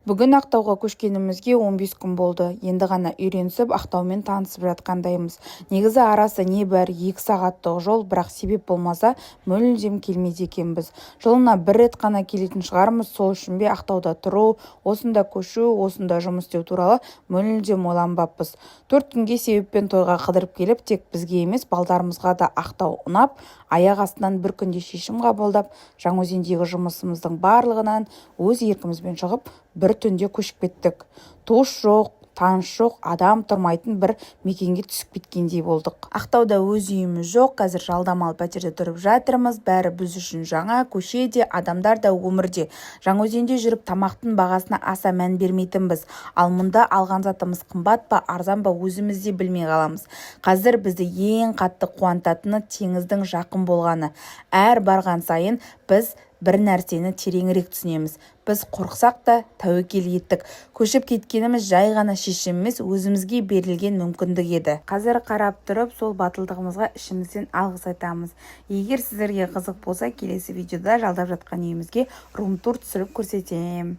Бүгін Ақтауға көшкенімізге 15 күн болды. Енді ғана үйренісіп, Ақтаумен танысып жатқандаймыз. Негізі арасы небәрі 2 сағаттық жол, бірақ себеп болмаса мүлдем келмейді екенбіз. Жылына бір рет қана келетін шығармыз, сол үшін бе Ақтауда тұру, осында көшу, осында жұмыс істеу туралы мүлдем ойланбаппыз. 4 күнге себеппен тойға қыдырып келіп, тек бізге емес, балдарымызға да Ақтау ұнап, аяқ астынан бір күнде шешім қабылдап, Жаңаөзендегі жұмысымыздың барлығынан өз еркімізбен шығып, бір түнде көшіп кеттік. Туыс жоқ, таныс жоқ, адам тұрмайтын бір мекенге түсіп кеткендей болдық. Ақтауда өз үйіміз жоқ, қазір жалдамалы пәтерде тұрып жатырмыз. Бәрі біз үшін жаңа, көшеде, адамдар да өмірде. Жаңаөзенде жүріп тамақтың бағасына аса мән бермейтінбіз. Ал мұнда алған затымыз қымбат па, арзан ба, өзіміз де білмей қаламыз. Қазір бізді ең қатты қуантатыны теңіздің жақын болғаны. Әр барған сайын біз бір нәрсені тереңірек түсінеміз. Біз қорқсақ та тәуекел еттік. Көшіп кеткеніміз жай ғана шешім емес, өзімізге берілген мүмкіндік еді. Қазір қарап тұрып, сол батылдығымызға ішімізден алғыс айтамыз. Егер сіздерге қызық болса, келесі видеода жалдап жатқан үйімізге рум-тур түсіріп көрсетемін.